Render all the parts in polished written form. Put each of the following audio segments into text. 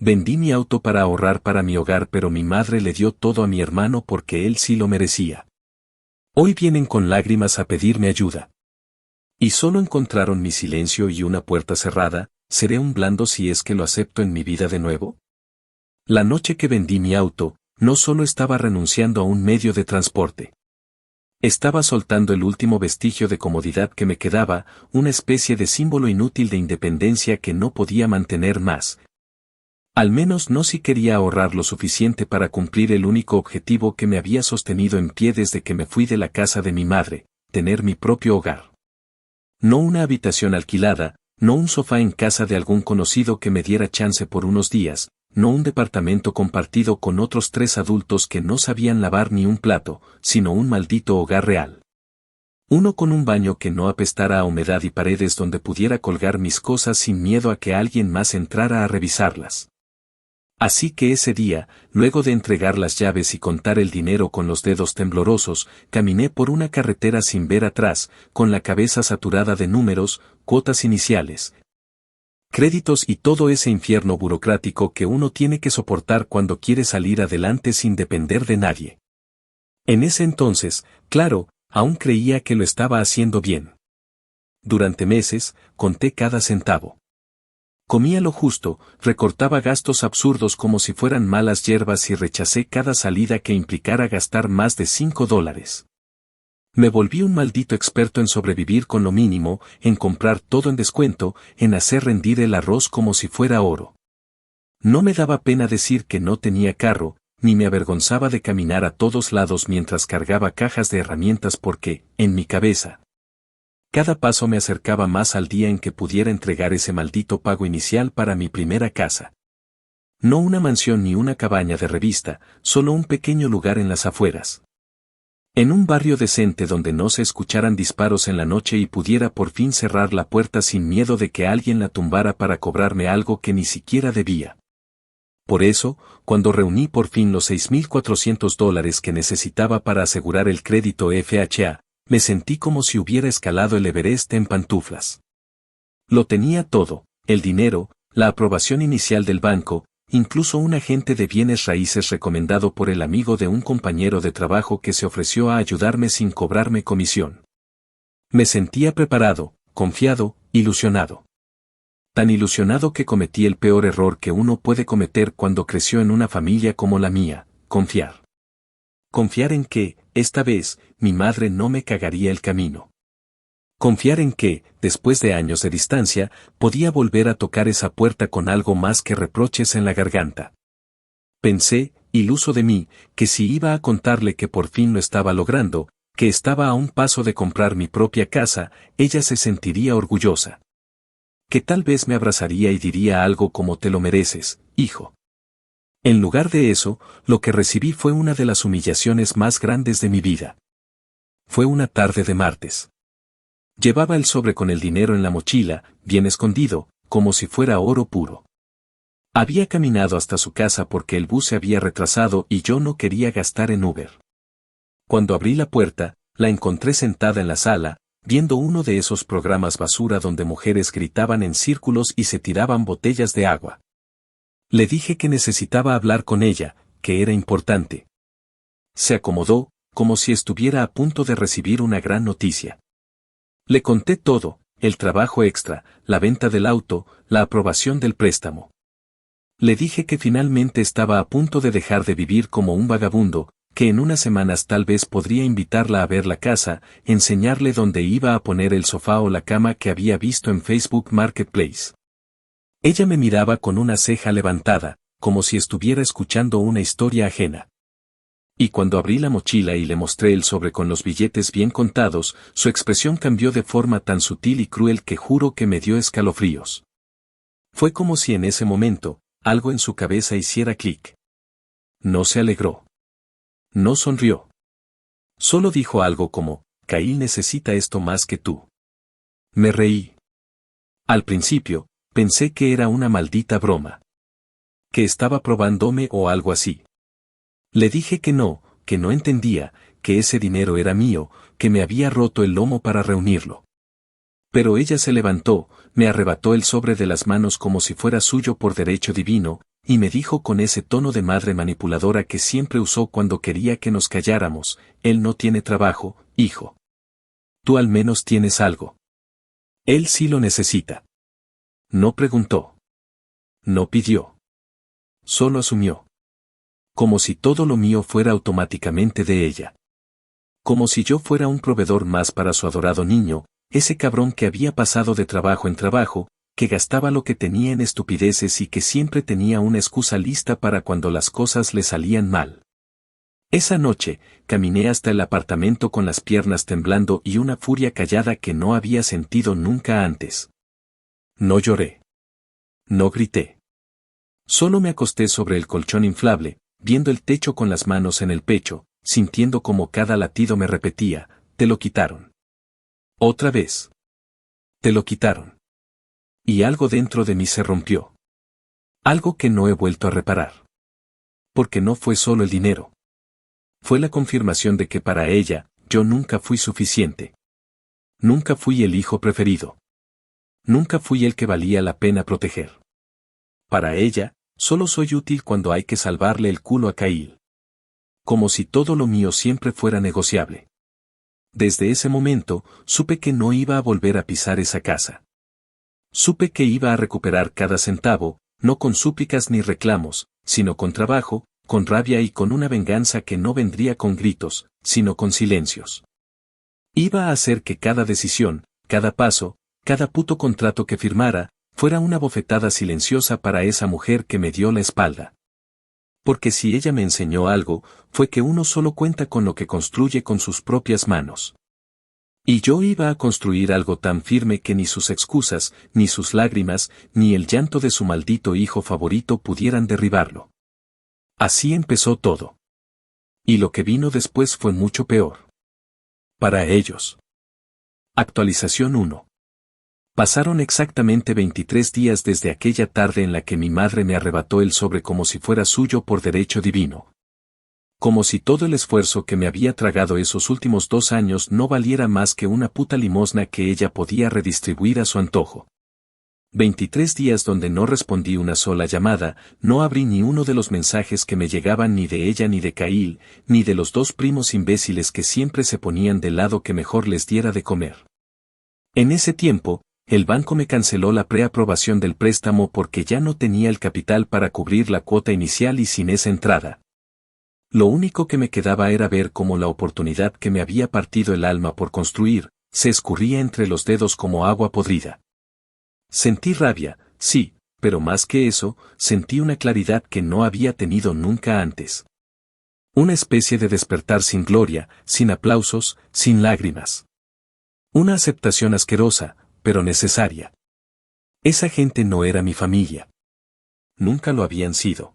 Vendí mi auto para ahorrar para mi hogar, pero mi madre le dio todo a mi hermano porque él sí lo merecía. Hoy vienen con lágrimas a pedirme ayuda. Y solo encontraron mi silencio y una puerta cerrada. ¿Seré un blando si es que lo acepto en mi vida de nuevo? La noche que vendí mi auto, no solo estaba renunciando a un medio de transporte. Estaba soltando el último vestigio de comodidad que me quedaba, una especie de símbolo inútil de independencia que no podía mantener más. Al menos no si quería ahorrar lo suficiente para cumplir el único objetivo que me había sostenido en pie desde que me fui de la casa de mi madre, tener mi propio hogar. No una habitación alquilada, no un sofá en casa de algún conocido que me diera chance por unos días, no un departamento compartido con otros 3 adultos que no sabían lavar ni un plato, sino un maldito hogar real. Uno con un baño que no apestara a humedad y paredes donde pudiera colgar mis cosas sin miedo a que alguien más entrara a revisarlas. Así que ese día, luego de entregar las llaves y contar el dinero con los dedos temblorosos, caminé por una carretera sin ver atrás, con la cabeza saturada de números, cuotas iniciales, créditos y todo ese infierno burocrático que uno tiene que soportar cuando quiere salir adelante sin depender de nadie. En ese entonces, claro, aún creía que lo estaba haciendo bien. Durante meses, conté cada centavo. Comía lo justo, recortaba gastos absurdos como si fueran malas hierbas y rechacé cada salida que implicara gastar más de $5. Me volví un maldito experto en sobrevivir con lo mínimo, en comprar todo en descuento, en hacer rendir el arroz como si fuera oro. No me daba pena decir que no tenía carro, ni me avergonzaba de caminar a todos lados mientras cargaba cajas de herramientas porque, en mi cabeza, cada paso me acercaba más al día en que pudiera entregar ese maldito pago inicial para mi primera casa. No una mansión ni una cabaña de revista, solo un pequeño lugar en las afueras. En un barrio decente donde no se escucharan disparos en la noche y pudiera por fin cerrar la puerta sin miedo de que alguien la tumbara para cobrarme algo que ni siquiera debía. Por eso, cuando reuní por fin los $6,400 que necesitaba para asegurar el crédito FHA, me sentí como si hubiera escalado el Everest en pantuflas. Lo tenía todo, el dinero, la aprobación inicial del banco, incluso un agente de bienes raíces recomendado por el amigo de un compañero de trabajo que se ofreció a ayudarme sin cobrarme comisión. Me sentía preparado, confiado, ilusionado. Tan ilusionado que cometí el peor error que uno puede cometer cuando creció en una familia como la mía, confiar. Confiar en que, esta vez, mi madre no me cagaría el camino. Confiar en que, después de años de distancia, podía volver a tocar esa puerta con algo más que reproches en la garganta. Pensé, iluso de mí, que si iba a contarle que por fin lo estaba logrando, que estaba a un paso de comprar mi propia casa, ella se sentiría orgullosa. Que tal vez me abrazaría y diría algo como te lo mereces, hijo. En lugar de eso, lo que recibí fue una de las humillaciones más grandes de mi vida. Fue una tarde de martes. Llevaba el sobre con el dinero en la mochila, bien escondido, como si fuera oro puro. Había caminado hasta su casa porque el bus se había retrasado y yo no quería gastar en Uber. Cuando abrí la puerta, la encontré sentada en la sala, viendo uno de esos programas basura donde mujeres gritaban en círculos y se tiraban botellas de agua. Le dije que necesitaba hablar con ella, que era importante. Se acomodó, como si estuviera a punto de recibir una gran noticia. Le conté todo, el trabajo extra, la venta del auto, la aprobación del préstamo. Le dije que finalmente estaba a punto de dejar de vivir como un vagabundo, que en unas semanas tal vez podría invitarla a ver la casa, enseñarle dónde iba a poner el sofá o la cama que había visto en Facebook Marketplace. Ella me miraba con una ceja levantada, como si estuviera escuchando una historia ajena. Y cuando abrí la mochila y le mostré el sobre con los billetes bien contados, su expresión cambió de forma tan sutil y cruel que juro que me dio escalofríos. Fue como si en ese momento, algo en su cabeza hiciera clic. No se alegró. No sonrió. Solo dijo algo como, Kyle necesita esto más que tú. Me reí. Al principio, pensé que era una maldita broma. Que estaba probándome o algo así. Le dije que no entendía, que ese dinero era mío, que me había roto el lomo para reunirlo. Pero ella se levantó, me arrebató el sobre de las manos como si fuera suyo por derecho divino, y me dijo con ese tono de madre manipuladora que siempre usó cuando quería que nos calláramos: él no tiene trabajo, hijo. Tú al menos tienes algo. Él sí lo necesita. No preguntó. No pidió. Solo asumió. Como si todo lo mío fuera automáticamente de ella. Como si yo fuera un proveedor más para su adorado niño, ese cabrón que había pasado de trabajo en trabajo, que gastaba lo que tenía en estupideces y que siempre tenía una excusa lista para cuando las cosas le salían mal. Esa noche, caminé hasta el apartamento con las piernas temblando y una furia callada que no había sentido nunca antes. No lloré. No grité. Solo me acosté sobre el colchón inflable, viendo el techo con las manos en el pecho, sintiendo como cada latido me repetía: te lo quitaron. Otra vez. Te lo quitaron. Y algo dentro de mí se rompió. Algo que no he vuelto a reparar. Porque no fue solo el dinero. Fue la confirmación de que para ella, yo nunca fui suficiente. Nunca fui el hijo preferido. Nunca fui el que valía la pena proteger. Para ella, solo soy útil cuando hay que salvarle el culo a Kyle. Como si todo lo mío siempre fuera negociable. Desde ese momento, supe que no iba a volver a pisar esa casa. Supe que iba a recuperar cada centavo, no con súplicas ni reclamos, sino con trabajo, con rabia y con una venganza que no vendría con gritos, sino con silencios. Iba a hacer que cada decisión, cada paso, cada puto contrato que firmara, fuera una bofetada silenciosa para esa mujer que me dio la espalda. Porque si ella me enseñó algo, fue que uno solo cuenta con lo que construye con sus propias manos. Y yo iba a construir algo tan firme que ni sus excusas, ni sus lágrimas, ni el llanto de su maldito hijo favorito pudieran derribarlo. Así empezó todo. Y lo que vino después fue mucho peor. Para ellos. Actualización 1. Pasaron exactamente 23 días desde aquella tarde en la que mi madre me arrebató el sobre como si fuera suyo por derecho divino. Como si todo el esfuerzo que me había tragado esos últimos 2 años no valiera más que una puta limosna que ella podía redistribuir a su antojo. 23 días donde no respondí una sola llamada, no abrí ni uno de los mensajes que me llegaban ni de ella ni de Kyle, ni de los 2 primos imbéciles que siempre se ponían del lado que mejor les diera de comer. En ese tiempo, el banco me canceló la preaprobación del préstamo porque ya no tenía el capital para cubrir la cuota inicial y sin esa entrada. Lo único que me quedaba era ver cómo la oportunidad que me había partido el alma por construir, se escurría entre los dedos como agua podrida. Sentí rabia, sí, pero más que eso, sentí una claridad que no había tenido nunca antes. Una especie de despertar sin gloria, sin aplausos, sin lágrimas. Una aceptación asquerosa, pero necesaria. Esa gente no era mi familia. Nunca lo habían sido.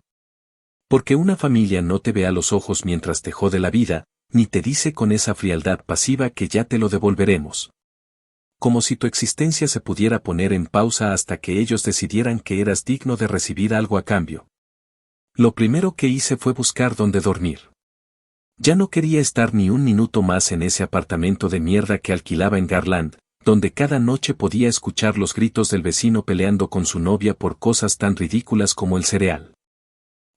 Porque una familia no te ve a los ojos mientras te jode la vida, ni te dice con esa frialdad pasiva que ya te lo devolveremos. Como si tu existencia se pudiera poner en pausa hasta que ellos decidieran que eras digno de recibir algo a cambio. Lo primero que hice fue buscar dónde dormir. Ya no quería estar ni un minuto más en ese apartamento de mierda que alquilaba en Garland, donde cada noche podía escuchar los gritos del vecino peleando con su novia por cosas tan ridículas como el cereal.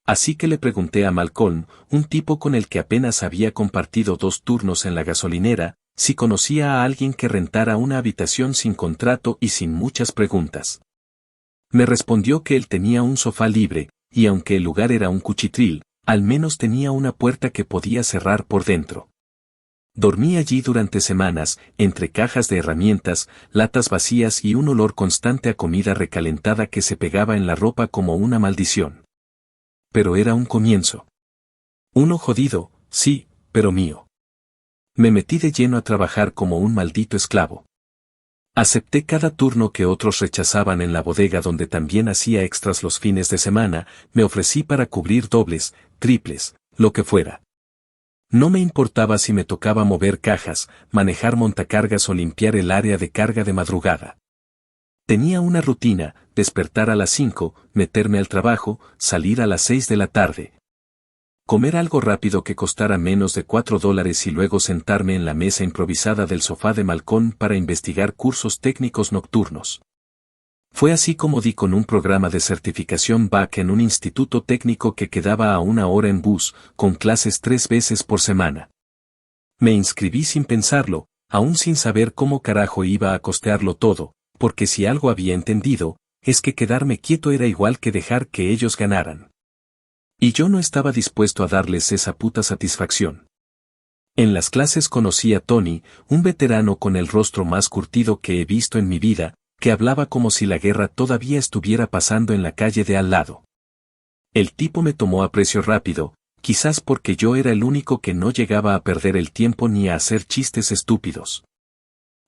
Así que le pregunté a Malcolm, un tipo con el que apenas había compartido 2 turnos en la gasolinera, si conocía a alguien que rentara una habitación sin contrato y sin muchas preguntas. Me respondió que él tenía un sofá libre, y aunque el lugar era un cuchitril, al menos tenía una puerta que podía cerrar por dentro. Dormí allí durante semanas, entre cajas de herramientas, latas vacías y un olor constante a comida recalentada que se pegaba en la ropa como una maldición. Pero era un comienzo. Uno jodido, sí, pero mío. Me metí de lleno a trabajar como un maldito esclavo. Acepté cada turno que otros rechazaban en la bodega donde también hacía extras los fines de semana, me ofrecí para cubrir dobles, triples, lo que fuera. No me importaba si me tocaba mover cajas, manejar montacargas o limpiar el área de carga de madrugada. Tenía una rutina: despertar a las 5, meterme al trabajo, salir a las 6 de la tarde. Comer algo rápido que costara menos de $4 y luego sentarme en la mesa improvisada del sofá de Malcolm para investigar cursos técnicos nocturnos. Fue así como di con un programa de certificación BAC en un instituto técnico que quedaba a 1 hora en bus, con clases 3 veces por semana. Me inscribí sin pensarlo, aún sin saber cómo carajo iba a costearlo todo, porque si algo había entendido, es que quedarme quieto era igual que dejar que ellos ganaran. Y yo no estaba dispuesto a darles esa puta satisfacción. En las clases conocí a Tony, un veterano con el rostro más curtido que he visto en mi vida, que hablaba como si la guerra todavía estuviera pasando en la calle de al lado. El tipo me tomó a precio rápido, quizás porque yo era el único que no llegaba a perder el tiempo ni a hacer chistes estúpidos.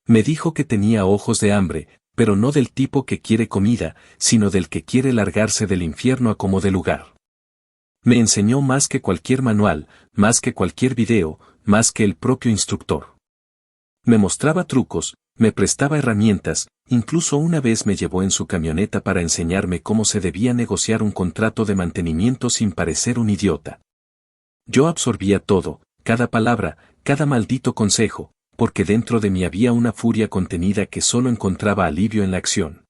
Me dijo que tenía ojos de hambre, pero no del tipo que quiere comida, sino del que quiere largarse del infierno a como de lugar. Me enseñó más que cualquier manual, más que cualquier video, más que el propio instructor. Me mostraba trucos, me prestaba herramientas, incluso una vez me llevó en su camioneta para enseñarme cómo se debía negociar un contrato de mantenimiento sin parecer un idiota. Yo absorbía todo, cada palabra, cada maldito consejo, porque dentro de mí había una furia contenida que solo encontraba alivio en la acción.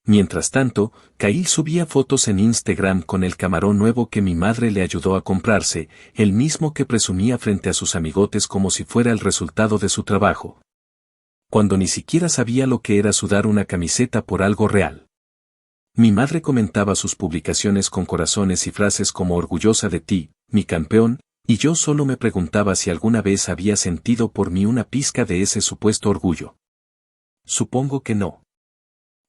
Mientras tanto, Kyle subía fotos en Instagram con el camarón nuevo que mi madre le ayudó a comprarse, el mismo que presumía frente a sus amigotes como si fuera el resultado de su trabajo. Cuando ni siquiera sabía lo que era sudar una camiseta por algo real. Mi madre comentaba sus publicaciones con corazones y frases como orgullosa de ti, mi campeón, y yo solo me preguntaba si alguna vez había sentido por mí una pizca de ese supuesto orgullo. Supongo que no.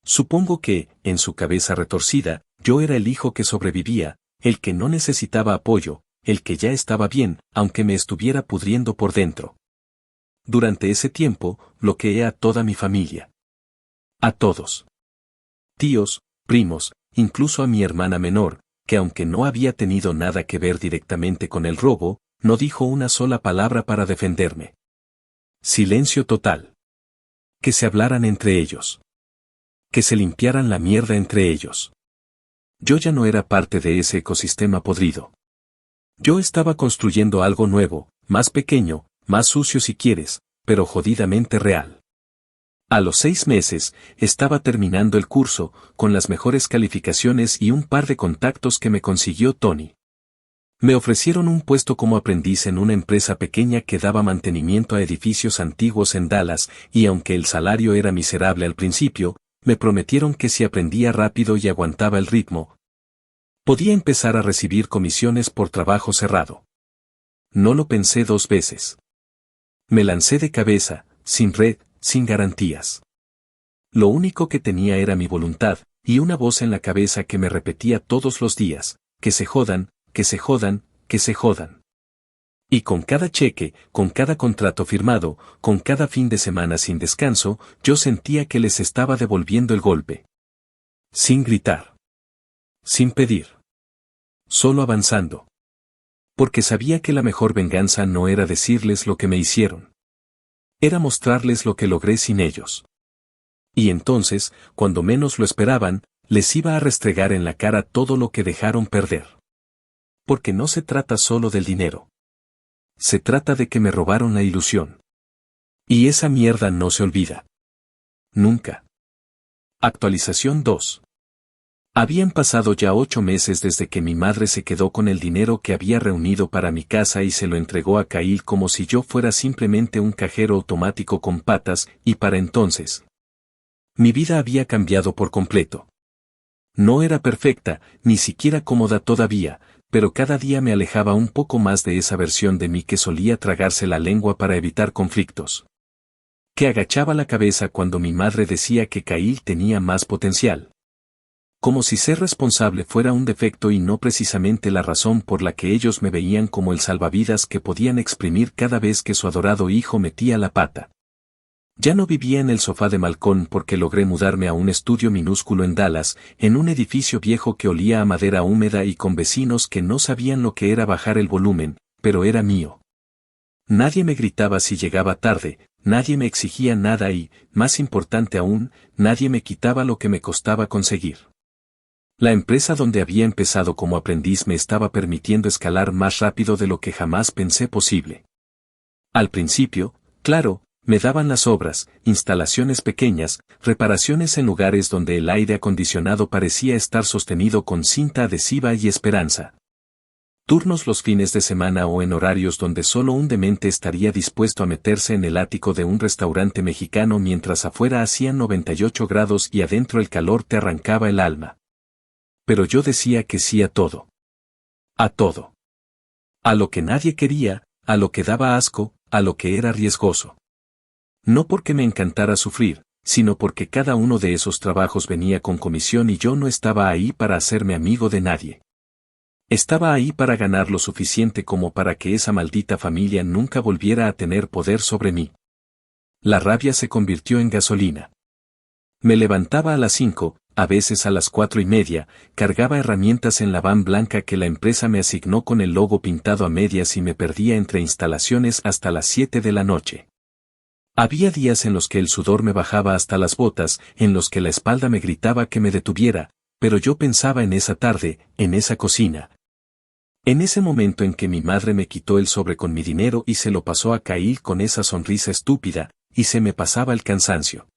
Supongo que, en su cabeza retorcida, yo era el hijo que sobrevivía, el que no necesitaba apoyo, el que ya estaba bien, aunque me estuviera pudriendo por dentro. Durante ese tiempo, bloqueé a toda mi familia. A todos. Tíos, primos, incluso a mi hermana menor, que aunque no había tenido nada que ver directamente con el robo, no dijo una sola palabra para defenderme. Silencio total. Que se hablaran entre ellos. Que se limpiaran la mierda entre ellos. Yo ya no era parte de ese ecosistema podrido. Yo estaba construyendo algo nuevo, más pequeño, más sucio si quieres, pero jodidamente real. A los 6 meses, estaba terminando el curso, con las mejores calificaciones y un par de contactos que me consiguió Tony. Me ofrecieron un puesto como aprendiz en una empresa pequeña que daba mantenimiento a edificios antiguos en Dallas, y aunque el salario era miserable al principio, me prometieron que si aprendía rápido y aguantaba el ritmo, podía empezar a recibir comisiones por trabajo cerrado. No lo pensé 2 veces. Me lancé de cabeza, sin red, sin garantías. Lo único que tenía era mi voluntad, y una voz en la cabeza que me repetía todos los días, que se jodan, que se jodan, que se jodan. Y con cada cheque, con cada contrato firmado, con cada fin de semana sin descanso, yo sentía que les estaba devolviendo el golpe. Sin gritar. Sin pedir. Solo avanzando. Porque sabía que la mejor venganza no era decirles lo que me hicieron. Era mostrarles lo que logré sin ellos. Y entonces, cuando menos lo esperaban, les iba a restregar en la cara todo lo que dejaron perder. Porque no se trata solo del dinero. Se trata de que me robaron la ilusión. Y esa mierda no se olvida. Nunca. Actualización 2. Habían pasado ya 8 meses desde que mi madre se quedó con el dinero que había reunido para mi casa y se lo entregó a Kyle como si yo fuera simplemente un cajero automático con patas, y para entonces, mi vida había cambiado por completo. No era perfecta, ni siquiera cómoda todavía, pero cada día me alejaba un poco más de esa versión de mí que solía tragarse la lengua para evitar conflictos. Que agachaba la cabeza cuando mi madre decía que Kyle tenía más potencial. Como si ser responsable fuera un defecto y no precisamente la razón por la que ellos me veían como el salvavidas que podían exprimir cada vez que su adorado hijo metía la pata. Ya no vivía en el sofá de Malcolm porque logré mudarme a un estudio minúsculo en Dallas, en un edificio viejo que olía a madera húmeda y con vecinos que no sabían lo que era bajar el volumen, pero era mío. Nadie me gritaba si llegaba tarde, nadie me exigía nada y, más importante aún, nadie me quitaba lo que me costaba conseguir. La empresa donde había empezado como aprendiz me estaba permitiendo escalar más rápido de lo que jamás pensé posible. Al principio, claro, Me daban las obras, instalaciones pequeñas, reparaciones en lugares donde el aire acondicionado parecía estar sostenido con cinta adhesiva y esperanza. Turnos los fines de semana o en horarios donde solo un demente estaría dispuesto a meterse en el ático de un restaurante mexicano mientras afuera hacían 98 grados y adentro el calor te arrancaba el alma. Pero yo decía que sí a todo. A todo. A lo que nadie quería, a lo que daba asco, a lo que era riesgoso. No porque me encantara sufrir, sino porque cada uno de esos trabajos venía con comisión y yo no estaba ahí para hacerme amigo de nadie. Estaba ahí para ganar lo suficiente como para que esa maldita familia nunca volviera a tener poder sobre mí. La rabia se convirtió en gasolina. Me levantaba a las 5, a veces a las 4:30, cargaba herramientas en la van blanca que la empresa me asignó con el logo pintado a medias y me perdía entre instalaciones hasta las 7 de la noche. Había días en los que el sudor me bajaba hasta las botas, en los que la espalda me gritaba que me detuviera, pero yo pensaba en esa tarde, en esa cocina. En ese momento en que mi madre me quitó el sobre con mi dinero y se lo pasó a Cail con esa sonrisa estúpida, y se me pasaba el cansancio.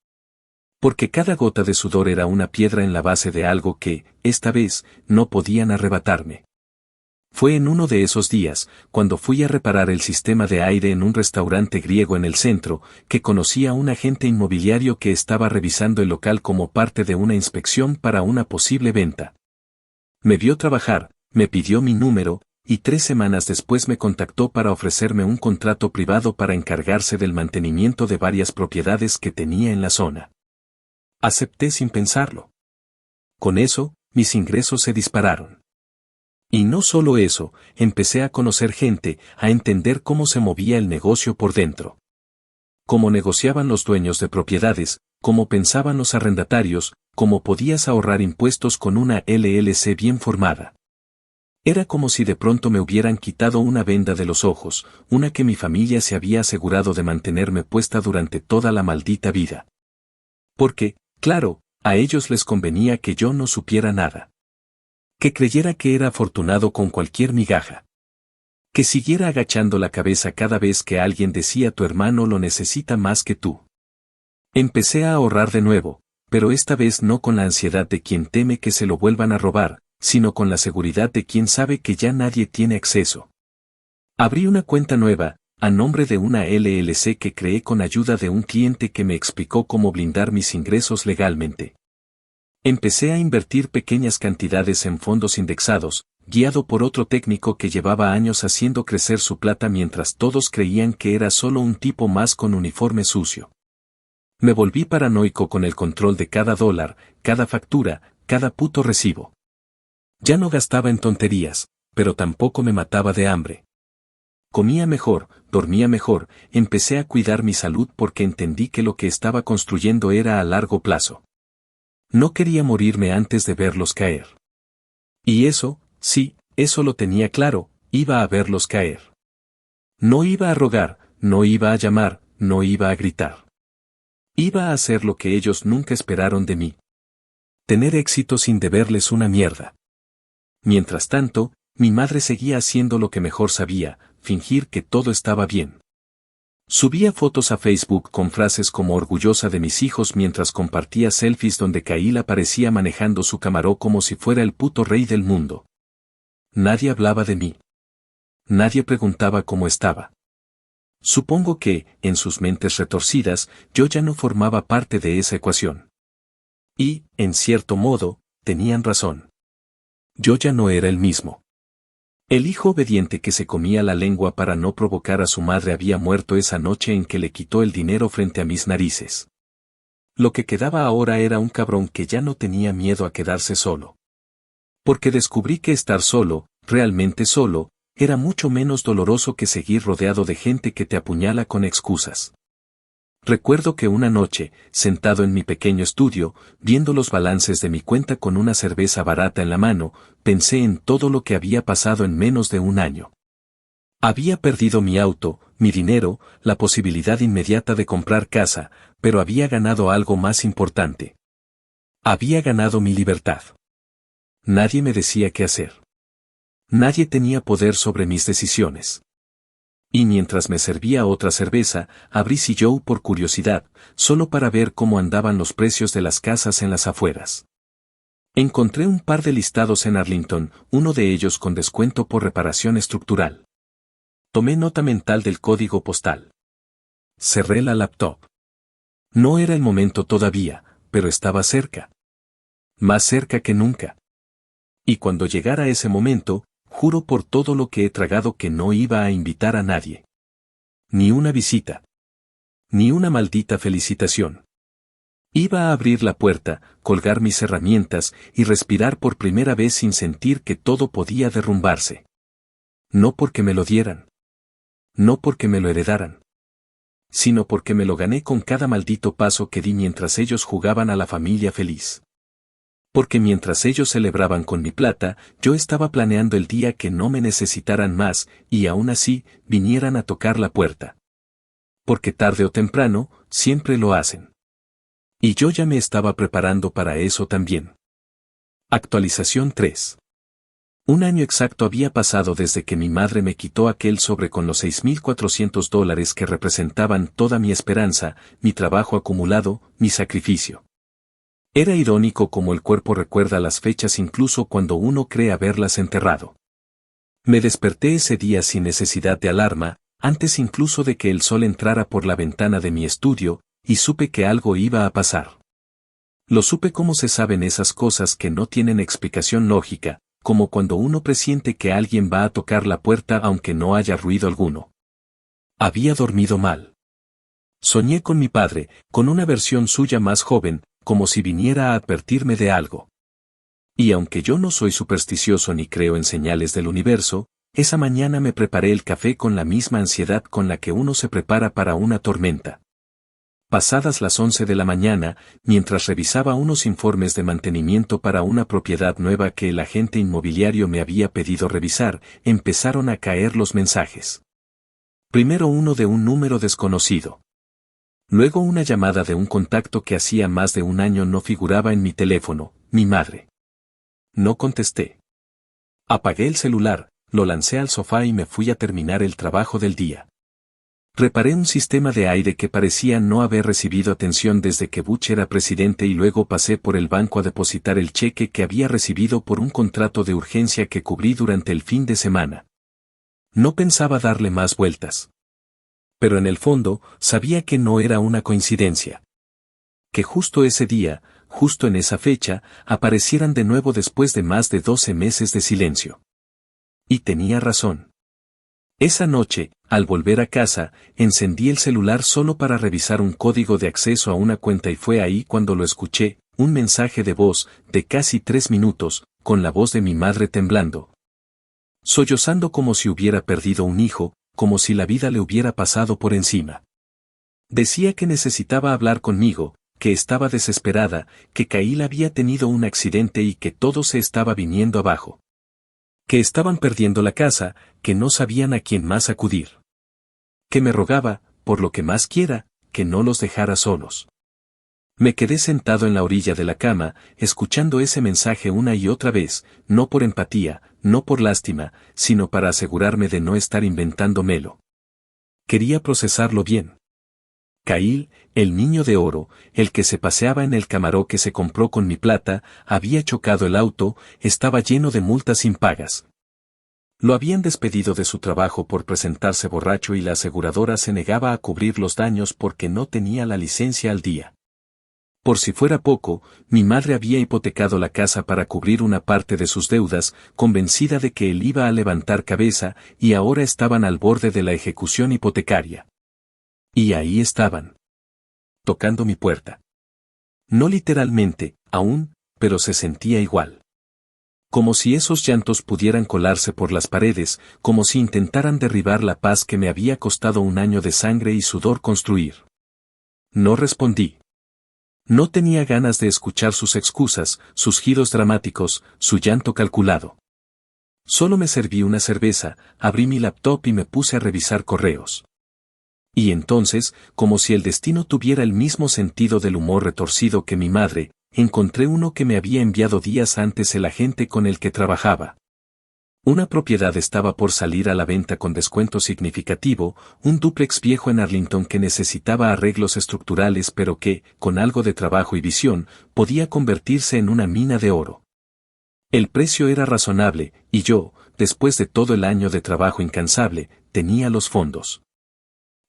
Porque cada gota de sudor era una piedra en la base de algo que, esta vez, no podían arrebatarme. Fue en uno de esos días, cuando fui a reparar el sistema de aire en un restaurante griego en el centro, que conocí a un agente inmobiliario que estaba revisando el local como parte de una inspección para una posible venta. Me vio trabajar, me pidió mi número, y 3 semanas después me contactó para ofrecerme un contrato privado para encargarse del mantenimiento de varias propiedades que tenía en la zona. Acepté sin pensarlo. Con eso, mis ingresos se dispararon. Y no solo eso, empecé a conocer gente, a entender cómo se movía el negocio por dentro. Cómo negociaban los dueños de propiedades, cómo pensaban los arrendatarios, cómo podías ahorrar impuestos con una LLC bien formada. Era como si de pronto me hubieran quitado una venda de los ojos, una que mi familia se había asegurado de mantenerme puesta durante toda la maldita vida. Porque, claro, a ellos les convenía que yo no supiera nada. Que creyera que era afortunado con cualquier migaja. Que siguiera agachando la cabeza cada vez que alguien decía tu hermano lo necesita más que tú. Empecé a ahorrar de nuevo, pero esta vez no con la ansiedad de quien teme que se lo vuelvan a robar, sino con la seguridad de quien sabe que ya nadie tiene acceso. Abrí una cuenta nueva, a nombre de una LLC que creé con ayuda de un cliente que me explicó cómo blindar mis ingresos legalmente. Empecé a invertir pequeñas cantidades en fondos indexados, guiado por otro técnico que llevaba años haciendo crecer su plata mientras todos creían que era solo un tipo más con uniforme sucio. Me volví paranoico con el control de cada dólar, cada factura, cada puto recibo. Ya no gastaba en tonterías, pero tampoco me mataba de hambre. Comía mejor, dormía mejor, empecé a cuidar mi salud porque entendí que lo que estaba construyendo era a largo plazo. No quería morirme antes de verlos caer. Y eso, sí, eso lo tenía claro, iba a verlos caer. No iba a rogar, no iba a llamar, no iba a gritar. Iba a hacer lo que ellos nunca esperaron de mí. Tener éxito sin deberles una mierda. Mientras tanto, mi madre seguía haciendo lo que mejor sabía, fingir que todo estaba bien. Subía fotos a Facebook con frases como orgullosa de mis hijos mientras compartía selfies donde Cail aparecía manejando su Camaro como si fuera el puto rey del mundo. Nadie hablaba de mí. Nadie preguntaba cómo estaba. Supongo que, en sus mentes retorcidas, yo ya no formaba parte de esa ecuación. Y, en cierto modo, tenían razón. Yo ya no era el mismo. El hijo obediente que se comía la lengua para no provocar a su madre había muerto esa noche en que le quitó el dinero frente a mis narices. Lo que quedaba ahora era un cabrón que ya no tenía miedo a quedarse solo. Porque descubrí que estar solo, realmente solo, era mucho menos doloroso que seguir rodeado de gente que te apuñala con excusas. Recuerdo que una noche, sentado en mi pequeño estudio, viendo los balances de mi cuenta con una cerveza barata en la mano, pensé en todo lo que había pasado en menos de un año. Había perdido mi auto, mi dinero, la posibilidad inmediata de comprar casa, pero había ganado algo más importante. Había ganado mi libertad. Nadie me decía qué hacer. Nadie tenía poder sobre mis decisiones. Y mientras me servía otra cerveza, abrí Zillow por curiosidad, solo para ver cómo andaban los precios de las casas en las afueras. Encontré un par de listados en Arlington, uno de ellos con descuento por reparación estructural. Tomé nota mental del código postal. Cerré la laptop. No era el momento todavía, pero estaba cerca. Más cerca que nunca. Y cuando llegara ese momento, juro por todo lo que he tragado que no iba a invitar a nadie. Ni una visita. Ni una maldita felicitación. Iba a abrir la puerta, colgar mis herramientas y respirar por primera vez sin sentir que todo podía derrumbarse. No porque me lo dieran. No porque me lo heredaran. Sino porque me lo gané con cada maldito paso que di mientras ellos jugaban a la familia feliz. Porque mientras ellos celebraban con mi plata, yo estaba planeando el día que no me necesitaran más, y aún así, vinieran a tocar la puerta. Porque tarde o temprano, siempre lo hacen. Y yo ya me estaba preparando para eso también. Actualización 3. Un año exacto había pasado desde que mi madre me quitó aquel sobre con los $6,400 que representaban toda mi esperanza, mi trabajo acumulado, mi sacrificio. Era irónico cómo el cuerpo recuerda las fechas incluso cuando uno cree haberlas enterrado. Me desperté ese día sin necesidad de alarma, antes incluso de que el sol entrara por la ventana de mi estudio, y supe que algo iba a pasar. Lo supe como se saben esas cosas que no tienen explicación lógica, como cuando uno presiente que alguien va a tocar la puerta aunque no haya ruido alguno. Había dormido mal. Soñé con mi padre, con una versión suya más joven, como si viniera a advertirme de algo. Y aunque yo no soy supersticioso ni creo en señales del universo, esa mañana me preparé el café con la misma ansiedad con la que uno se prepara para una tormenta. Pasadas las 11 de la mañana, mientras revisaba unos informes de mantenimiento para una propiedad nueva que el agente inmobiliario me había pedido revisar, empezaron a caer los mensajes. Primero uno de un número desconocido. Luego una llamada de un contacto que hacía más de un año no figuraba en mi teléfono, mi madre. No contesté. Apagué el celular, lo lancé al sofá y me fui a terminar el trabajo del día. Reparé un sistema de aire que parecía no haber recibido atención desde que Bush era presidente y luego pasé por el banco a depositar el cheque que había recibido por un contrato de urgencia que cubrí durante el fin de semana. No pensaba darle más vueltas. Pero en el fondo, sabía que no era una coincidencia. Que justo ese día, justo en esa fecha, aparecieran de nuevo después de más de 12 meses de silencio. Y tenía razón. Esa noche, al volver a casa, encendí el celular solo para revisar un código de acceso a una cuenta y fue ahí cuando lo escuché, un mensaje de voz, de casi 3 minutos, con la voz de mi madre temblando. Sollozando como si hubiera perdido un hijo, como si la vida le hubiera pasado por encima. Decía que necesitaba hablar conmigo, que estaba desesperada, que Kyle había tenido un accidente y que todo se estaba viniendo abajo. Que estaban perdiendo la casa, que no sabían a quién más acudir. Que me rogaba, por lo que más quiera, que no los dejara solos. Me quedé sentado en la orilla de la cama, escuchando ese mensaje una y otra vez, no por empatía, no por lástima, sino para asegurarme de no estar inventándomelo. Quería procesarlo bien. Kyle, el niño de oro, el que se paseaba en el Camaro que se compró con mi plata, había chocado el auto, estaba lleno de multas impagas. Lo habían despedido de su trabajo por presentarse borracho y la aseguradora se negaba a cubrir los daños porque no tenía la licencia al día. Por si fuera poco, mi madre había hipotecado la casa para cubrir una parte de sus deudas, convencida de que él iba a levantar cabeza, y ahora estaban al borde de la ejecución hipotecaria. Y ahí estaban. Tocando mi puerta. No literalmente, aún, pero se sentía igual. Como si esos llantos pudieran colarse por las paredes, como si intentaran derribar la paz que me había costado un año de sangre y sudor construir. No respondí. No tenía ganas de escuchar sus excusas, sus giros dramáticos, su llanto calculado. Solo me serví una cerveza, abrí mi laptop y me puse a revisar correos. Y entonces, como si el destino tuviera el mismo sentido del humor retorcido que mi madre, encontré uno que me había enviado días antes el agente con el que trabajaba. Una propiedad estaba por salir a la venta con descuento significativo, un dúplex viejo en Arlington que necesitaba arreglos estructurales pero que, con algo de trabajo y visión, podía convertirse en una mina de oro. El precio era razonable, y yo, después de todo el año de trabajo incansable, tenía los fondos.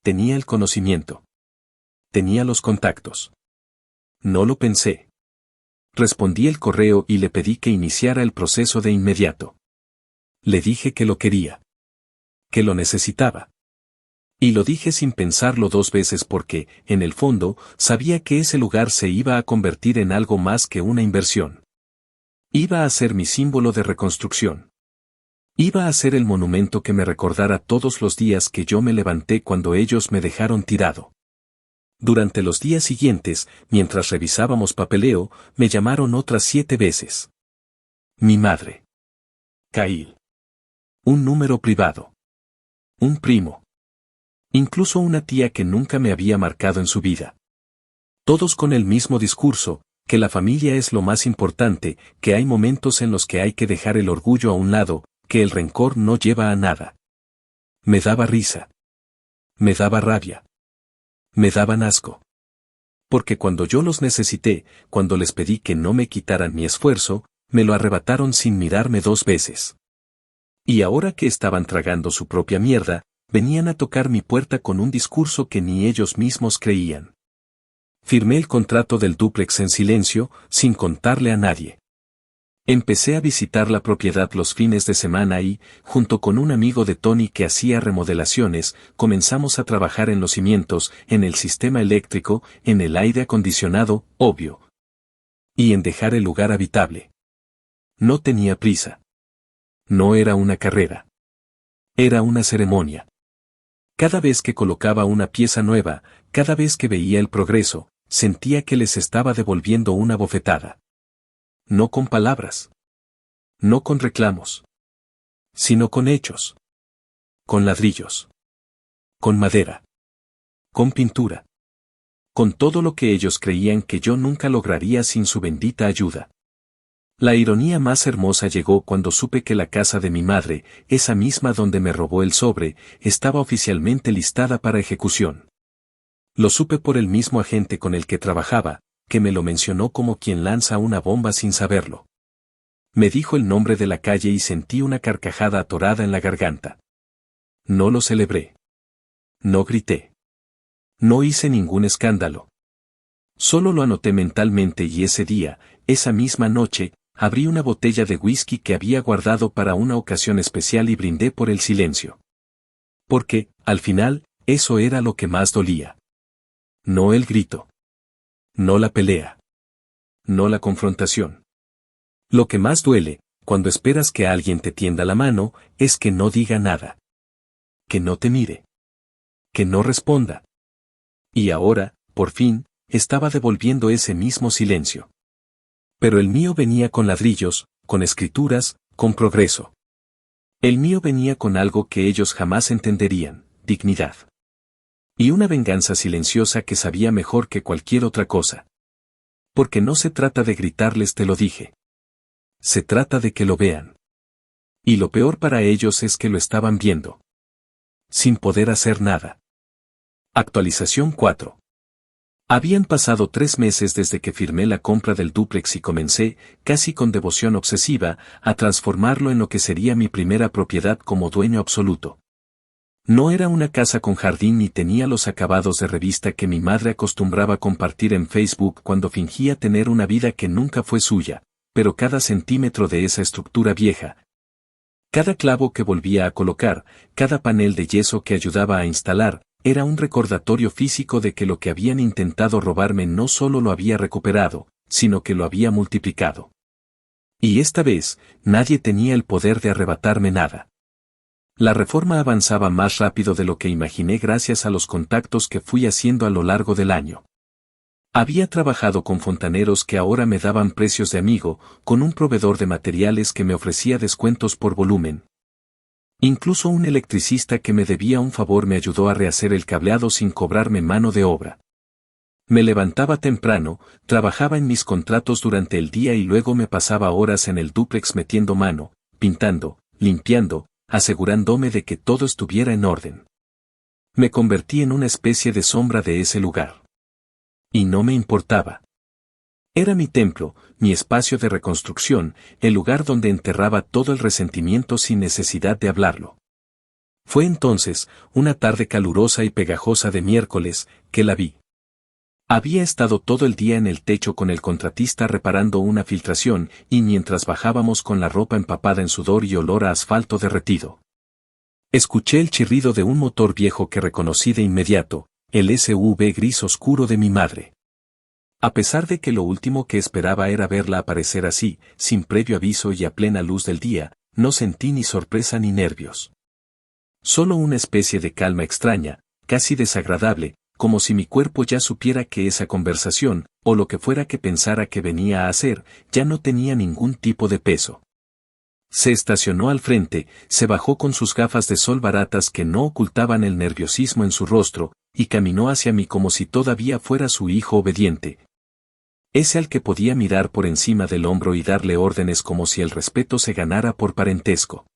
Tenía el conocimiento. Tenía los contactos. No lo pensé. Respondí el correo y le pedí que iniciara el proceso de inmediato. Le dije que lo quería. Que lo necesitaba. Y lo dije sin pensarlo dos veces porque, en el fondo, sabía que ese lugar se iba a convertir en algo más que una inversión. Iba a ser mi símbolo de reconstrucción. Iba a ser el monumento que me recordara todos los días que yo me levanté cuando ellos me dejaron tirado. Durante los días siguientes, mientras revisábamos papeleo, me llamaron otras 7 veces. Mi madre. Kyle. Un número privado. Un primo. Incluso una tía que nunca me había marcado en su vida. Todos con el mismo discurso, que la familia es lo más importante, que hay momentos en los que hay que dejar el orgullo a un lado, que el rencor no lleva a nada. Me daba risa. Me daba rabia. Me daban asco. Porque cuando yo los necesité, cuando les pedí que no me quitaran mi esfuerzo, me lo arrebataron sin mirarme 2 veces. Y ahora que estaban tragando su propia mierda, venían a tocar mi puerta con un discurso que ni ellos mismos creían. Firmé el contrato del dúplex en silencio, sin contarle a nadie. Empecé a visitar la propiedad los fines de semana y, junto con un amigo de Tony que hacía remodelaciones, comenzamos a trabajar en los cimientos, en el sistema eléctrico, en el aire acondicionado, obvio. Y en dejar el lugar habitable. No tenía prisa. No era una carrera. Era una ceremonia. Cada vez que colocaba una pieza nueva, cada vez que veía el progreso, sentía que les estaba devolviendo una bofetada. No con palabras. No con reclamos. Sino con hechos. Con ladrillos. Con madera. Con pintura. Con todo lo que ellos creían que yo nunca lograría sin su bendita ayuda. La ironía más hermosa llegó cuando supe que la casa de mi madre, esa misma donde me robó el sobre, estaba oficialmente listada para ejecución. Lo supe por el mismo agente con el que trabajaba, que me lo mencionó como quien lanza una bomba sin saberlo. Me dijo el nombre de la calle y sentí una carcajada atorada en la garganta. No lo celebré. No grité. No hice ningún escándalo. Solo lo anoté mentalmente y ese día, esa misma noche, abrí una botella de whisky que había guardado para una ocasión especial y brindé por el silencio. Porque, al final, eso era lo que más dolía. No el grito. No la pelea. No la confrontación. Lo que más duele, cuando esperas que alguien te tienda la mano, es que no diga nada. Que no te mire. Que no responda. Y ahora, por fin, estaba devolviendo ese mismo silencio. Pero el mío venía con ladrillos, con escrituras, con progreso. El mío venía con algo que ellos jamás entenderían, dignidad. Y una venganza silenciosa que sabía mejor que cualquier otra cosa. Porque no se trata de gritarles te lo dije. Se trata de que lo vean. Y lo peor para ellos es que lo estaban viendo. Sin poder hacer nada. Actualización 4. Habían pasado 3 meses desde que firmé la compra del dúplex y comencé, casi con devoción obsesiva, a transformarlo en lo que sería mi primera propiedad como dueño absoluto. No era una casa con jardín ni tenía los acabados de revista que mi madre acostumbraba compartir en Facebook cuando fingía tener una vida que nunca fue suya, pero cada centímetro de esa estructura vieja, cada clavo que volvía a colocar, cada panel de yeso que ayudaba a instalar, era un recordatorio físico de que lo que habían intentado robarme no solo lo había recuperado, sino que lo había multiplicado. Y esta vez, nadie tenía el poder de arrebatarme nada. La reforma avanzaba más rápido de lo que imaginé gracias a los contactos que fui haciendo a lo largo del año. Había trabajado con fontaneros que ahora me daban precios de amigo, con un proveedor de materiales que me ofrecía descuentos por volumen. Incluso un electricista que me debía un favor me ayudó a rehacer el cableado sin cobrarme mano de obra. Me levantaba temprano, trabajaba en mis contratos durante el día y luego me pasaba horas en el dúplex metiendo mano, pintando, limpiando, asegurándome de que todo estuviera en orden. Me convertí en una especie de sombra de ese lugar. Y no me importaba. Era mi templo, mi espacio de reconstrucción, el lugar donde enterraba todo el resentimiento sin necesidad de hablarlo. Fue entonces, una tarde calurosa y pegajosa de miércoles, que la vi. Había estado todo el día en el techo con el contratista reparando una filtración, y mientras bajábamos con la ropa empapada en sudor y olor a asfalto derretido. Escuché el chirrido de un motor viejo que reconocí de inmediato, el SUV gris oscuro de mi madre. A pesar de que lo último que esperaba era verla aparecer así, sin previo aviso y a plena luz del día, no sentí ni sorpresa ni nervios. Solo una especie de calma extraña, casi desagradable, como si mi cuerpo ya supiera que esa conversación, o lo que fuera que pensara que venía a hacer, ya no tenía ningún tipo de peso. Se estacionó al frente, se bajó con sus gafas de sol baratas que no ocultaban el nerviosismo en su rostro, y caminó hacia mí como si todavía fuera su hijo obediente. Ese al que podía mirar por encima del hombro y darle órdenes como si el respeto se ganara por parentesco.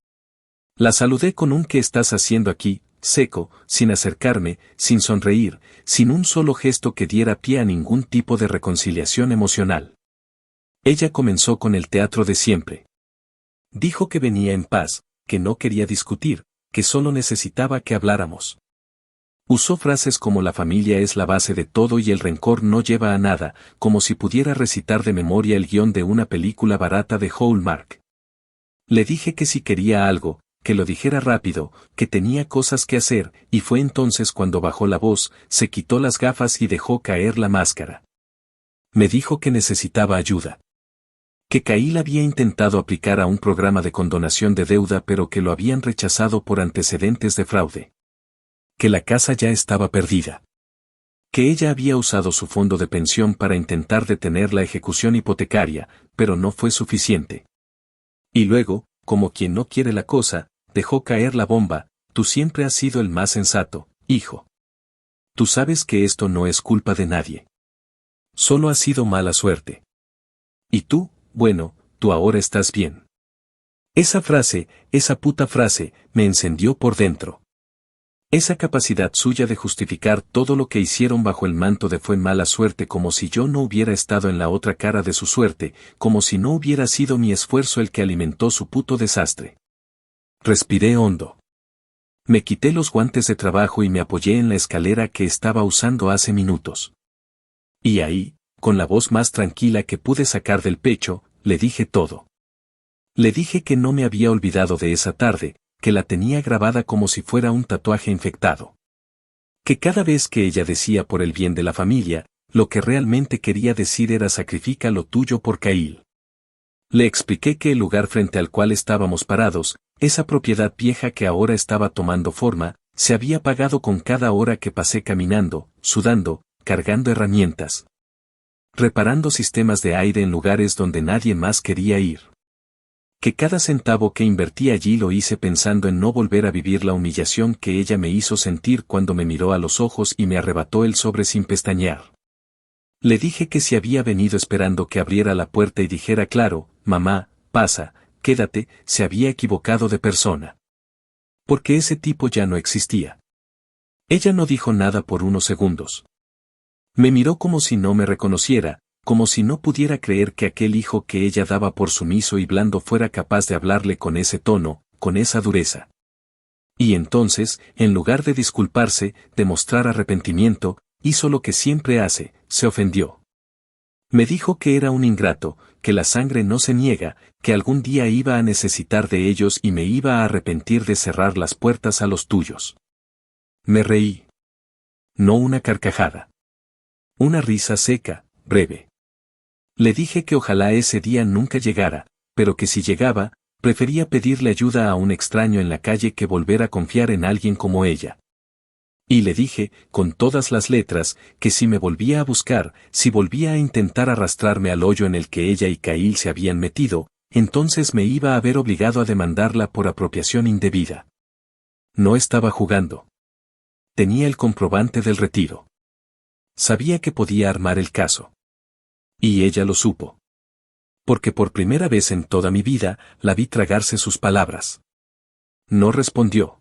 La saludé con un «¿Qué estás haciendo aquí?», seco, sin acercarme, sin sonreír, sin un solo gesto que diera pie a ningún tipo de reconciliación emocional. Ella comenzó con el teatro de siempre. Dijo que venía en paz, que no quería discutir, que solo necesitaba que habláramos. Usó frases como la familia es la base de todo y el rencor no lleva a nada, como si pudiera recitar de memoria el guión de una película barata de Hallmark. Le dije que si quería algo, que lo dijera rápido, que tenía cosas que hacer, y fue entonces cuando bajó la voz, se quitó las gafas y dejó caer la máscara. Me dijo que necesitaba ayuda. Que Kyle había intentado aplicar a un programa de condonación de deuda pero que lo habían rechazado por antecedentes de fraude. Que la casa ya estaba perdida. Que ella había usado su fondo de pensión para intentar detener la ejecución hipotecaria, pero no fue suficiente. Y luego, como quien no quiere la cosa, dejó caer la bomba: tú siempre has sido el más sensato, hijo. Tú sabes que esto no es culpa de nadie. Solo ha sido mala suerte. Y tú, bueno, tú ahora estás bien. Esa frase, esa puta frase, me encendió por dentro. Esa capacidad suya de justificar todo lo que hicieron bajo el manto de fue mala suerte, como si yo no hubiera estado en la otra cara de su suerte, como si no hubiera sido mi esfuerzo el que alimentó su puto desastre. Respiré hondo. Me quité los guantes de trabajo y me apoyé en la escalera que estaba usando hace minutos. Y ahí, con la voz más tranquila que pude sacar del pecho, le dije todo. Le dije que no me había olvidado de esa tarde, que la tenía grabada como si fuera un tatuaje infectado. Que cada vez que ella decía por el bien de la familia, lo que realmente quería decir era sacrifica lo tuyo por Kyle. Le expliqué que el lugar frente al cual estábamos parados, esa propiedad vieja que ahora estaba tomando forma, se había pagado con cada hora que pasé caminando, sudando, cargando herramientas. Reparando sistemas de aire en lugares donde nadie más quería ir. Que cada centavo que invertí allí lo hice pensando en no volver a vivir la humillación que ella me hizo sentir cuando me miró a los ojos y me arrebató el sobre sin pestañear. Le dije que si había venido esperando que abriera la puerta y dijera claro, mamá, pasa, quédate, se había equivocado de persona. Porque ese tipo ya no existía. Ella no dijo nada por unos segundos. Me miró como si no me reconociera, como si no pudiera creer que aquel hijo que ella daba por sumiso y blando fuera capaz de hablarle con ese tono, con esa dureza. Y entonces, en lugar de disculparse, de mostrar arrepentimiento, hizo lo que siempre hace, se ofendió. Me dijo que era un ingrato, que la sangre no se niega, que algún día iba a necesitar de ellos y me iba a arrepentir de cerrar las puertas a los tuyos. Me reí. No una carcajada. Una risa seca, breve. Le dije que ojalá ese día nunca llegara, pero que si llegaba, prefería pedirle ayuda a un extraño en la calle que volver a confiar en alguien como ella. Y le dije, con todas las letras, que si me volvía a buscar, si volvía a intentar arrastrarme al hoyo en el que ella y Kyle se habían metido, entonces me iba a ver obligado a demandarla por apropiación indebida. No estaba jugando. Tenía el comprobante del retiro. Sabía que podía armar el caso. Y ella lo supo. Porque por primera vez en toda mi vida, la vi tragarse sus palabras. No respondió.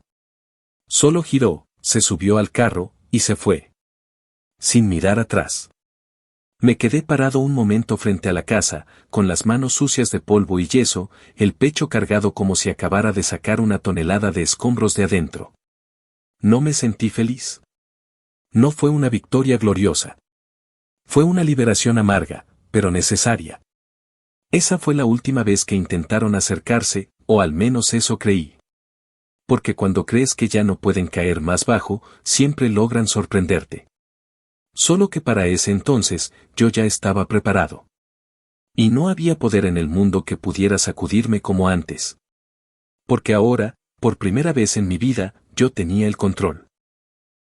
Solo giró, se subió al carro, y se fue. Sin mirar atrás. Me quedé parado un momento frente a la casa, con las manos sucias de polvo y yeso, el pecho cargado como si acabara de sacar una tonelada de escombros de adentro. No me sentí feliz. No fue una victoria gloriosa. Fue una liberación amarga, pero necesaria. Esa fue la última vez que intentaron acercarse, o al menos eso creí. Porque cuando crees que ya no pueden caer más bajo, siempre logran sorprenderte. Solo que para ese entonces, yo ya estaba preparado. Y no había poder en el mundo que pudiera sacudirme como antes. Porque ahora, por primera vez en mi vida, yo tenía el control.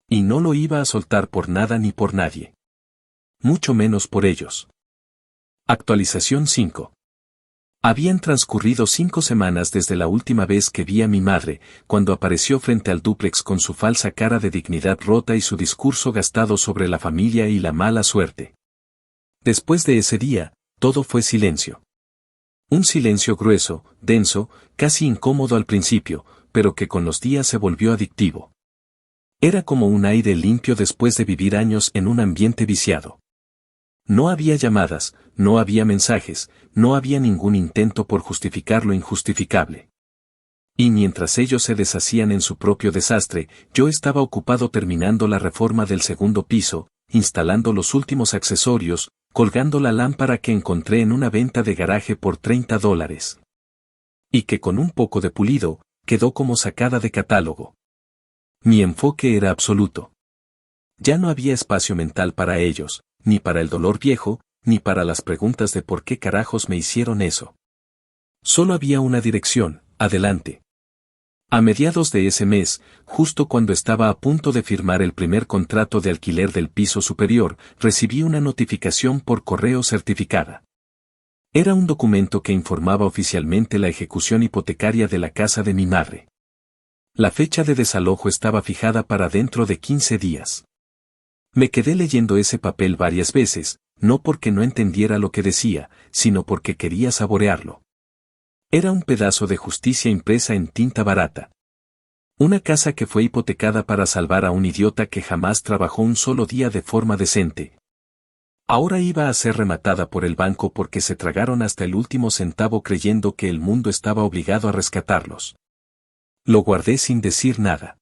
Y no lo iba a soltar por nada ni por nadie. Mucho menos por ellos. Actualización 5. Habían transcurrido 5 semanas desde la última vez que vi a mi madre, cuando apareció frente al dúplex con su falsa cara de dignidad rota y su discurso gastado sobre la familia y la mala suerte. Después de ese día, todo fue silencio. Un silencio grueso, denso, casi incómodo al principio, pero que con los días se volvió adictivo. Era como un aire limpio después de vivir años en un ambiente viciado. No había llamadas, no había mensajes, no había ningún intento por justificar lo injustificable. Y mientras ellos se deshacían en su propio desastre, yo estaba ocupado terminando la reforma del segundo piso, instalando los últimos accesorios, colgando la lámpara que encontré en una venta de garaje por $30. Y que con un poco de pulido, quedó como sacada de catálogo. Mi enfoque era absoluto. Ya no había espacio mental para ellos, ni para el dolor viejo, ni para las preguntas de por qué carajos me hicieron eso. Solo había una dirección, adelante. A mediados de ese mes, justo cuando estaba a punto de firmar el primer contrato de alquiler del piso superior, recibí una notificación por correo certificada. Era un documento que informaba oficialmente la ejecución hipotecaria de la casa de mi madre. La fecha de desalojo estaba fijada para dentro de 15 días. Me quedé leyendo ese papel varias veces, no porque no entendiera lo que decía, sino porque quería saborearlo. Era un pedazo de justicia impresa en tinta barata. Una casa que fue hipotecada para salvar a un idiota que jamás trabajó un solo día de forma decente. Ahora iba a ser rematada por el banco porque se tragaron hasta el último centavo creyendo que el mundo estaba obligado a rescatarlos. Lo guardé sin decir nada.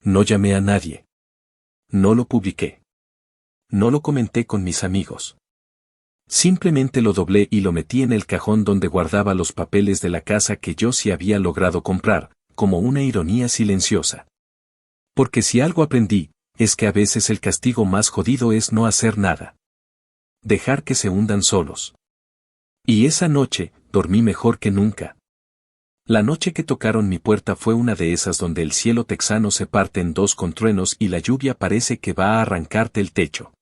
No llamé a nadie. No lo publiqué. No lo comenté con mis amigos. Simplemente lo doblé y lo metí en el cajón donde guardaba los papeles de la casa que yo sí había logrado comprar, como una ironía silenciosa. Porque si algo aprendí, es que a veces el castigo más jodido es no hacer nada. Dejar que se hundan solos. Y esa noche, dormí mejor que nunca. La noche que tocaron mi puerta fue una de esas donde el cielo texano se parte en dos con truenos y la lluvia parece que va a arrancarte el techo.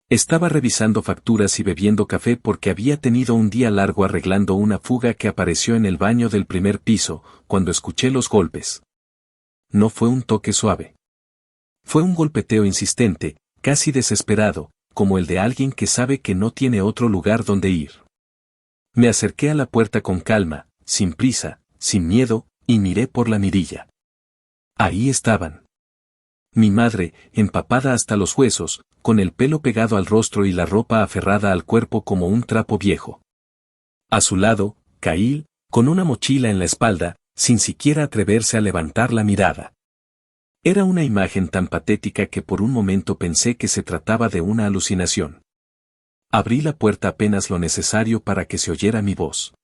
Estaba revisando facturas y bebiendo café porque había tenido un día largo arreglando una fuga que apareció en el baño del primer piso, cuando escuché los golpes. No fue un toque suave. Fue un golpeteo insistente, casi desesperado, como el de alguien que sabe que no tiene otro lugar donde ir. Me acerqué a la puerta con calma, sin prisa, sin miedo, y miré por la mirilla. Ahí estaban. Mi madre, empapada hasta los huesos, con el pelo pegado al rostro y la ropa aferrada al cuerpo como un trapo viejo. A su lado, Cail, con una mochila en la espalda, sin siquiera atreverse a levantar la mirada. Era una imagen tan patética que por un momento pensé que se trataba de una alucinación. Abrí la puerta apenas lo necesario para que se oyera mi voz.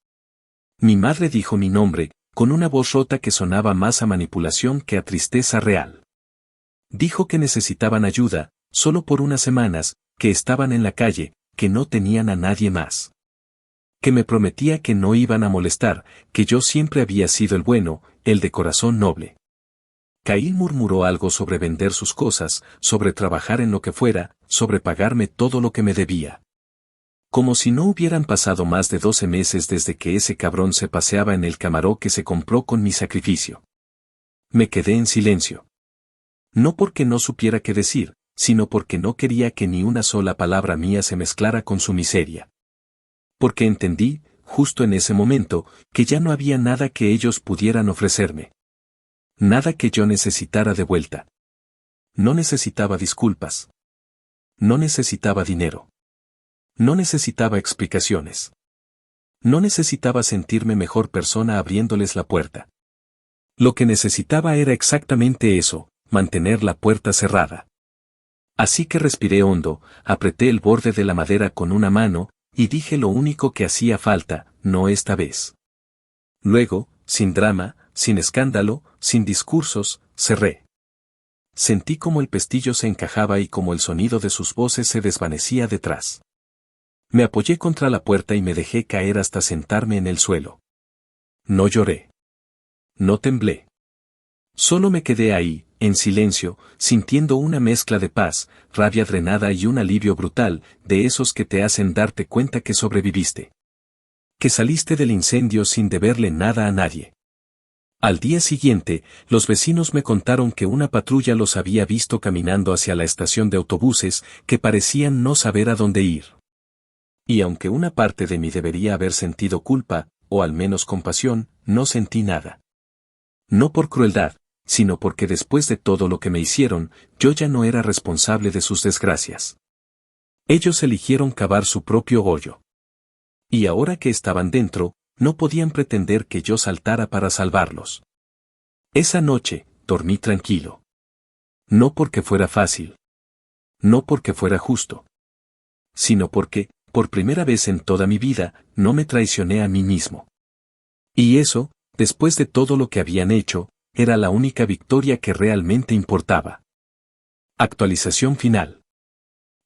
Mi madre dijo mi nombre, con una voz rota que sonaba más a manipulación que a tristeza real. Dijo que necesitaban ayuda, solo por unas semanas, que estaban en la calle, que no tenían a nadie más. Que me prometía que no iban a molestar, que yo siempre había sido el bueno, el de corazón noble. Caín murmuró algo sobre vender sus cosas, sobre trabajar en lo que fuera, sobre pagarme todo lo que me debía. Como si no hubieran pasado más de 12 meses desde que ese cabrón se paseaba en el Camaró que se compró con mi sacrificio. Me quedé en silencio. No porque no supiera qué decir, sino porque no quería que ni una sola palabra mía se mezclara con su miseria. Porque entendí, justo en ese momento, que ya no había nada que ellos pudieran ofrecerme. Nada que yo necesitara de vuelta. No necesitaba disculpas. No necesitaba dinero. No necesitaba explicaciones. No necesitaba sentirme mejor persona abriéndoles la puerta. Lo que necesitaba era exactamente eso, mantener la puerta cerrada. Así que respiré hondo, apreté el borde de la madera con una mano, y dije lo único que hacía falta, no esta vez. Luego, sin drama, sin escándalo, sin discursos, cerré. Sentí como el pestillo se encajaba y como el sonido de sus voces se desvanecía detrás. Me apoyé contra la puerta y me dejé caer hasta sentarme en el suelo. No lloré. No temblé. Solo me quedé ahí, en silencio, sintiendo una mezcla de paz, rabia drenada y un alivio brutal, de esos que te hacen darte cuenta que sobreviviste. Que saliste del incendio sin deberle nada a nadie. Al día siguiente, los vecinos me contaron que una patrulla los había visto caminando hacia la estación de autobuses, que parecían no saber a dónde ir. Y aunque una parte de mí debería haber sentido culpa, o al menos compasión, no sentí nada. No por crueldad, sino porque después de todo lo que me hicieron, yo ya no era responsable de sus desgracias. Ellos eligieron cavar su propio hoyo. Y ahora que estaban dentro, no podían pretender que yo saltara para salvarlos. Esa noche, dormí tranquilo. No porque fuera fácil. No porque fuera justo. Sino porque, por primera vez en toda mi vida, no me traicioné a mí mismo. Y eso, después de todo lo que habían hecho, era la única victoria que realmente importaba. Actualización final.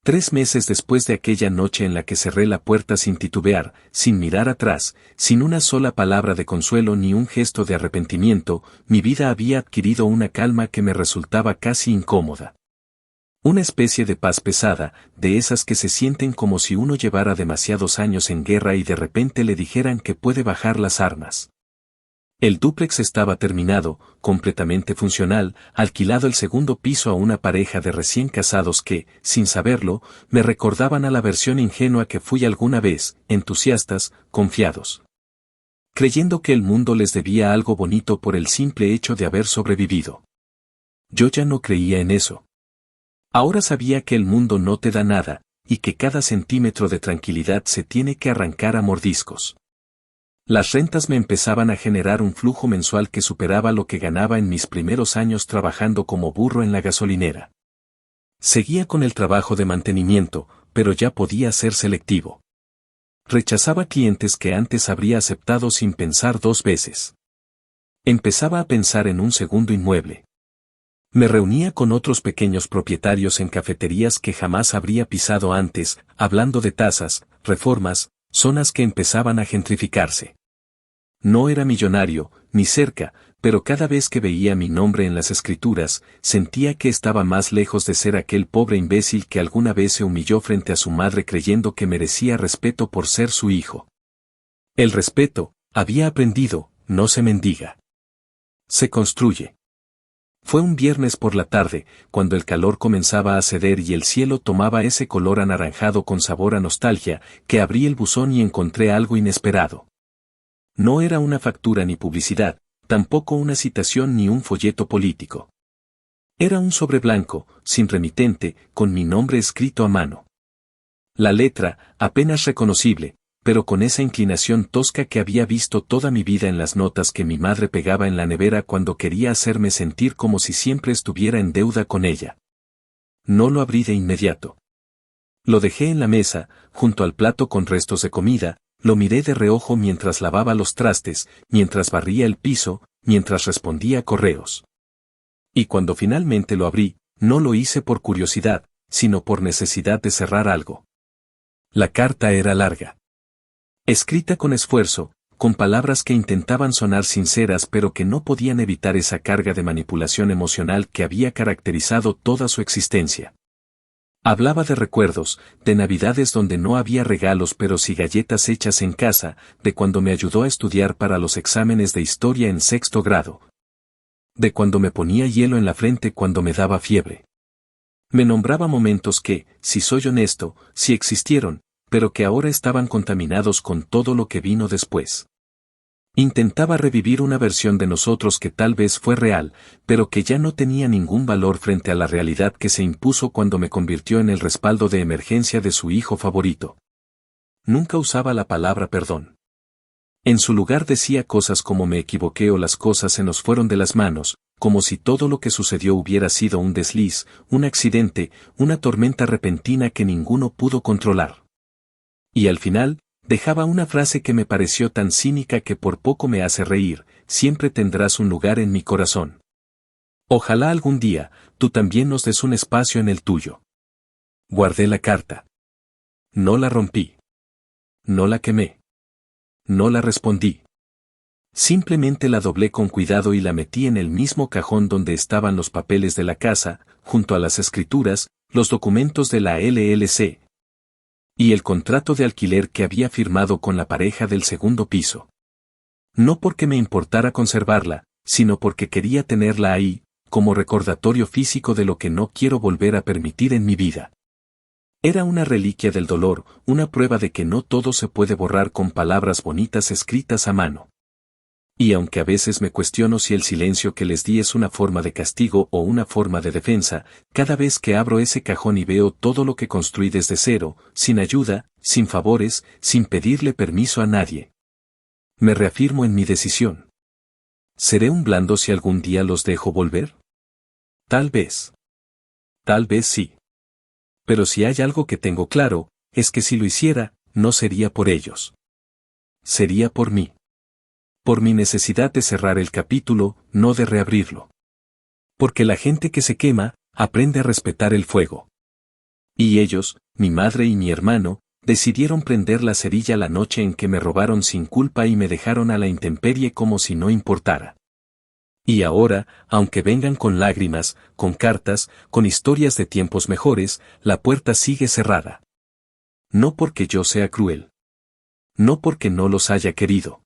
3 meses después de aquella noche en la que cerré la puerta sin titubear, sin mirar atrás, sin una sola palabra de consuelo ni un gesto de arrepentimiento, mi vida había adquirido una calma que me resultaba casi incómoda. Una especie de paz pesada, de esas que se sienten como si uno llevara demasiados años en guerra y de repente le dijeran que puede bajar las armas. El dúplex estaba terminado, completamente funcional, alquilado el segundo piso a una pareja de recién casados que, sin saberlo, me recordaban a la versión ingenua que fui alguna vez, entusiastas, confiados. Creyendo que el mundo les debía algo bonito por el simple hecho de haber sobrevivido. Yo ya no creía en eso. Ahora sabía que el mundo no te da nada, y que cada centímetro de tranquilidad se tiene que arrancar a mordiscos. Las rentas me empezaban a generar un flujo mensual que superaba lo que ganaba en mis primeros años trabajando como burro en la gasolinera. Seguía con el trabajo de mantenimiento, pero ya podía ser selectivo. Rechazaba clientes que antes habría aceptado sin pensar 2 veces. Empezaba a pensar en un segundo inmueble. Me reunía con otros pequeños propietarios en cafeterías que jamás habría pisado antes, hablando de tasas, reformas, zonas que empezaban a gentrificarse. No era millonario, ni cerca, pero cada vez que veía mi nombre en las escrituras, sentía que estaba más lejos de ser aquel pobre imbécil que alguna vez se humilló frente a su madre creyendo que merecía respeto por ser su hijo. El respeto, había aprendido, no se mendiga. Se construye. Fue un viernes por la tarde, cuando el calor comenzaba a ceder y el cielo tomaba ese color anaranjado con sabor a nostalgia, que abrí el buzón y encontré algo inesperado. No era una factura ni publicidad, tampoco una citación ni un folleto político. Era un sobre blanco, sin remitente, con mi nombre escrito a mano. La letra, apenas reconocible, pero con esa inclinación tosca que había visto toda mi vida en las notas que mi madre pegaba en la nevera cuando quería hacerme sentir como si siempre estuviera en deuda con ella. No lo abrí de inmediato. Lo dejé en la mesa, junto al plato con restos de comida, lo miré de reojo mientras lavaba los trastes, mientras barría el piso, mientras respondía correos. Y cuando finalmente lo abrí, no lo hice por curiosidad, sino por necesidad de cerrar algo. La carta era larga. Escrita con esfuerzo, con palabras que intentaban sonar sinceras pero que no podían evitar esa carga de manipulación emocional que había caracterizado toda su existencia. Hablaba de recuerdos, de navidades donde no había regalos pero sí galletas hechas en casa, de cuando me ayudó a estudiar para los exámenes de historia en 6º grado. De cuando me ponía hielo en la frente cuando me daba fiebre. Me nombraba momentos que, si soy honesto, sí existieron, pero que ahora estaban contaminados con todo lo que vino después. Intentaba revivir una versión de nosotros que tal vez fue real, pero que ya no tenía ningún valor frente a la realidad que se impuso cuando me convirtió en el respaldo de emergencia de su hijo favorito. Nunca usaba la palabra perdón. En su lugar decía cosas como me equivoqué o las cosas se nos fueron de las manos, como si todo lo que sucedió hubiera sido un desliz, un accidente, una tormenta repentina que ninguno pudo controlar. Y al final, dejaba una frase que me pareció tan cínica que por poco me hace reír: siempre tendrás un lugar en mi corazón. Ojalá algún día, tú también nos des un espacio en el tuyo. Guardé la carta. No la rompí. No la quemé. No la respondí. Simplemente la doblé con cuidado y la metí en el mismo cajón donde estaban los papeles de la casa, junto a las escrituras, los documentos de la LLC y el contrato de alquiler que había firmado con la pareja del segundo piso. No porque me importara conservarla, sino porque quería tenerla ahí, como recordatorio físico de lo que no quiero volver a permitir en mi vida. Era una reliquia del dolor, una prueba de que no todo se puede borrar con palabras bonitas escritas a mano. Y aunque a veces me cuestiono si el silencio que les di es una forma de castigo o una forma de defensa, cada vez que abro ese cajón y veo todo lo que construí desde cero, sin ayuda, sin favores, sin pedirle permiso a nadie, me reafirmo en mi decisión. ¿Seré un blando si algún día los dejo volver? Tal vez. Tal vez sí. Pero si hay algo que tengo claro, es que si lo hiciera, no sería por ellos. Sería por mí. Por mi necesidad de cerrar el capítulo, no de reabrirlo. Porque la gente que se quema, aprende a respetar el fuego. Y ellos, mi madre y mi hermano, decidieron prender la cerilla la noche en que me robaron sin culpa y me dejaron a la intemperie como si no importara. Y ahora, aunque vengan con lágrimas, con cartas, con historias de tiempos mejores, la puerta sigue cerrada. No porque yo sea cruel. No porque no los haya querido.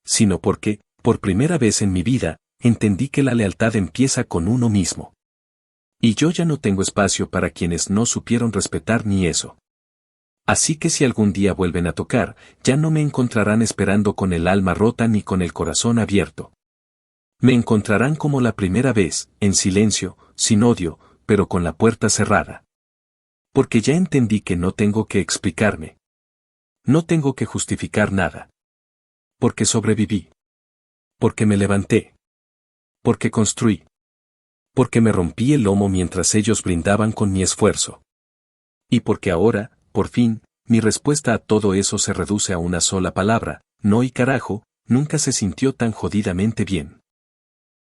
Sino porque, por primera vez en mi vida, entendí que la lealtad empieza con uno mismo. Y yo ya no tengo espacio para quienes no supieron respetar ni eso. Así que si algún día vuelven a tocar, ya no me encontrarán esperando con el alma rota ni con el corazón abierto. Me encontrarán como la primera vez, en silencio, sin odio, pero con la puerta cerrada. Porque ya entendí que no tengo que explicarme. No tengo que justificar nada. Porque sobreviví. Porque me levanté. Porque construí. Porque me rompí el lomo mientras ellos brindaban con mi esfuerzo. Y porque ahora, por fin, mi respuesta a todo eso se reduce a una sola palabra: no, y carajo, nunca se sintió tan jodidamente bien.